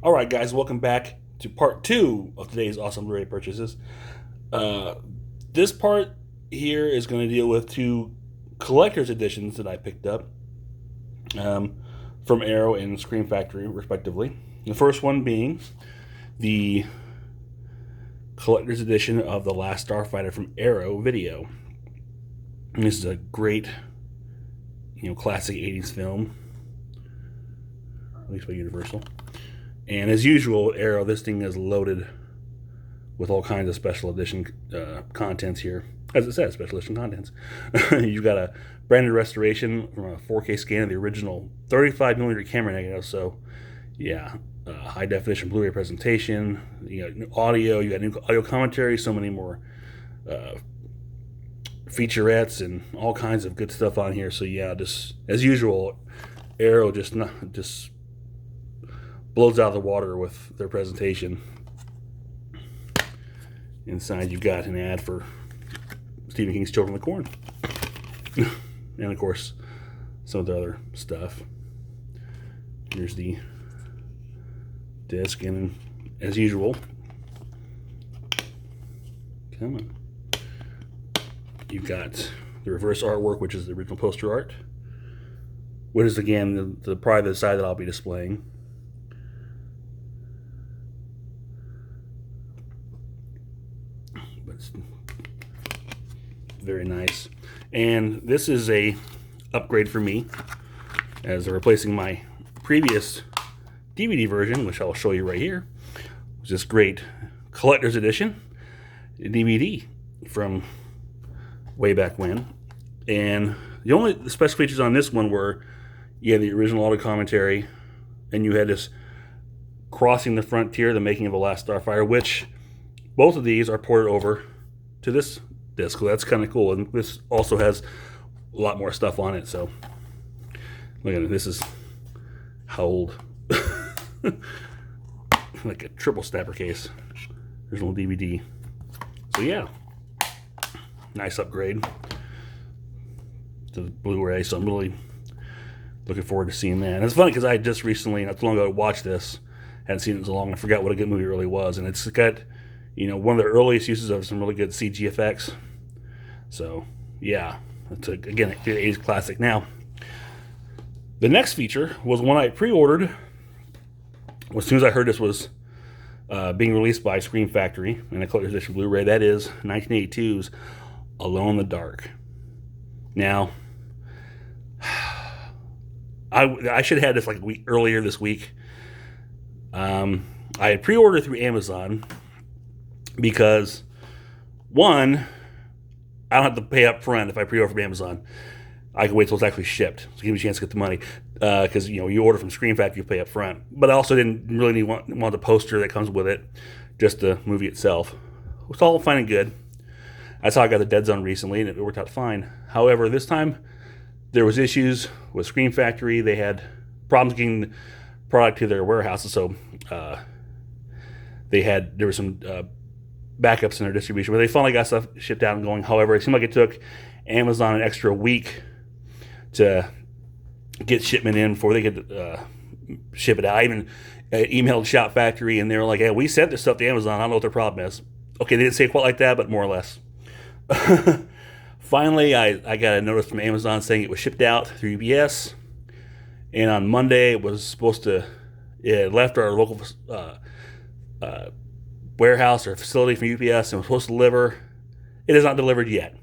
Alright guys, welcome back to part 2 of today's awesome Blu-ray purchases. Uh, this part here is going to deal with two collector's editions that I picked up um, from Arrow and Scream Factory, respectively. The first one being the collector's edition of The Last Starfighter from Arrow Video. And this is a great, classic 80s film, at least by Universal. And as usual, Arrow, this thing is loaded with all kinds of special edition contents here. As it says, special edition contents. You've got a brand new restoration from a 4K scan of the original 35mm camera negative. So, yeah, high definition Blu-ray presentation. You got new audio. You got new audio commentary. So many more featurettes and all kinds of good stuff on here. So yeah, just as usual, Arrow just blows out of the water with their presentation. Inside you've got an ad for Stephen King's Children of the Corn. And of course, some of the other stuff. Here's the disc, and as usual, come on, you've got the reverse artwork, which is the original poster art, which is again probably the side that I'll be displaying. But it's very nice. And this is a upgrade for me, as they're replacing my previous DVD version, which I'll show you right here. It's this great collector's edition DVD from way back when. And the only special features on this one were you had the original audio commentary, and you had this Crossing the Frontier, the making of The Last Starfighter, which both of these are ported over to this disc, so that's kind of cool. And this also has a lot more stuff on it. So look at it. This is how old. Like a triple snapper case. Original DVD. So yeah, nice upgrade to the Blu-ray. So I'm really looking forward to seeing that. And it's funny because I just recently, not too long ago, watched this. Hadn't seen it in so long. I forgot what a good movie it really was. And it's got, one of the earliest uses of some really good CG effects. So yeah, it's again, an 80s classic. Now, the next feature was one I pre-ordered as soon as I heard this was being released by Scream Factory in a collector's edition Blu-ray. That is 1982's Alone in the Dark. Now, I should have had this like a week earlier this week. I had pre-ordered through Amazon because, one, I don't have to pay up front if I pre-order from Amazon. I can wait till it's actually shipped, so give me a chance to get the money. Because you order from Scream Factory, you pay up front. But I also didn't really want the poster that comes with it, just the movie itself. It's all fine and good. That's how I got the Dead Zone recently, and it worked out fine. However, this time there was issues with Scream Factory. They had problems getting product to their warehouses, so there were some backups in their distribution. But they finally got stuff shipped out and going. However, it seemed like it took Amazon an extra week to get shipment in before they could ship it out. I even emailed Shop Factory, and they were like, "Hey, we sent this stuff to Amazon. I don't know what their problem is." Okay, they didn't say it quite like that, but more or less. Finally, I got a notice from Amazon saying it was shipped out through UPS, and on Monday it was supposed to. It left our local warehouse or facility from UPS and was supposed to deliver. It is not delivered yet.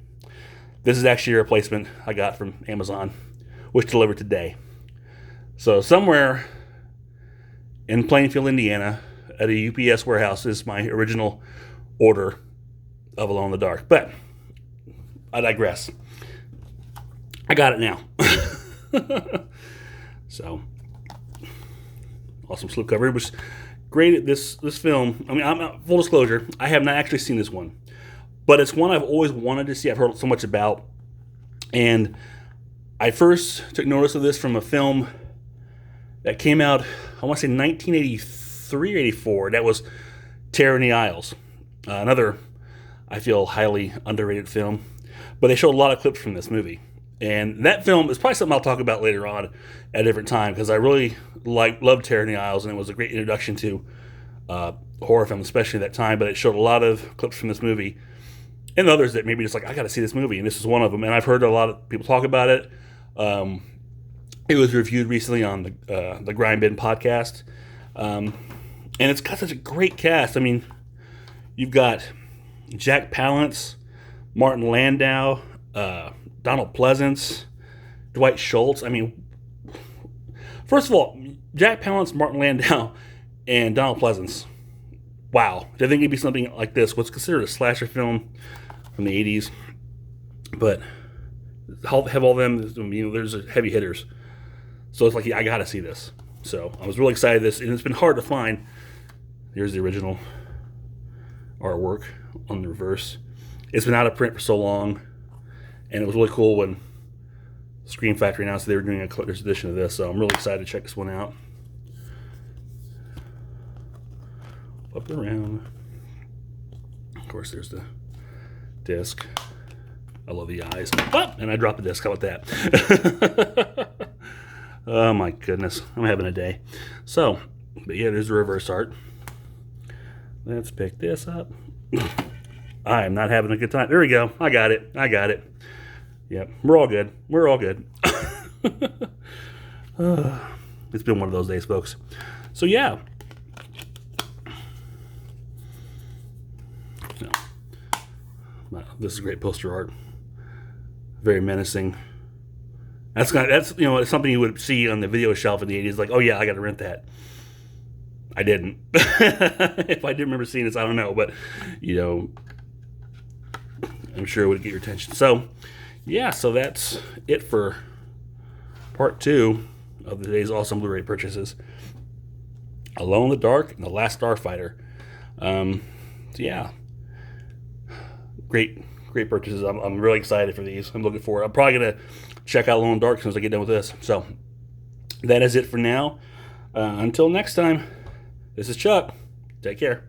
This is actually a replacement I got from Amazon, which delivered today. So somewhere in Plainfield, Indiana, at a UPS warehouse is my original order of Alone in the Dark. But I digress. I got it now. So awesome slipcover. It was great at this film. I mean, I'm full disclosure, I have not actually seen this one, but it's one I've always wanted to see. I've heard so much about, and I first took notice of this from a film that came out, I want to say 1983 or 84. That was Terror in the Isles. Another, I feel, highly underrated film. But they showed a lot of clips from this movie. And that film is probably something I'll talk about later on at a different time, because I really loved Terror in the Aisles, and it was a great introduction to horror film, especially at that time. But it showed a lot of clips from this movie and others that maybe just like, I got to see this movie, and this is one of them. And I've heard a lot of people talk about it. It was reviewed recently on the Grind Bin podcast, and it's got such a great cast. I mean, you've got Jack Palance, Martin Landau, Donald Pleasance, Dwight Schultz. I mean, first of all, Jack Palance, Martin Landau, and Donald Pleasance. Wow. Did I think it'd be something like this? What's considered a slasher film from the 80s. But have all them, there's heavy hitters. So it's like, I got to see this. So I was really excited this, and it's been hard to find. Here's the original artwork on the reverse. It's been out of print for so long, and it was really cool when Scream Factory announced they were doing a collector's edition of this. So I'm really excited to check this one out. Up and around. Of course, there's the disc. I love the eyes. Oh, and I dropped the disc. How about that? Oh my goodness, I'm having a day. So, but yeah, there's the reverse art. Let's pick this up. I am not having a good time. There we go. I got it. Yep, we're all good. It's been one of those days, folks. So yeah. This is great poster art. Very menacing. That's it's something you would see on the video shelf in the 80s. Like, oh yeah, I got to rent that. I didn't. If I did remember seeing this, I don't know, but I'm sure it would get your attention. So yeah, so that's it for part 2 of today's awesome Blu-ray purchases. Alone in the Dark and The Last Starfighter. So yeah, great purchases. I'm really excited for these. I'm looking forward. I'm probably gonna check out Alone in the Dark as soon as I get done with this. So that is it for now. Until next time, this is Chuck. Take care.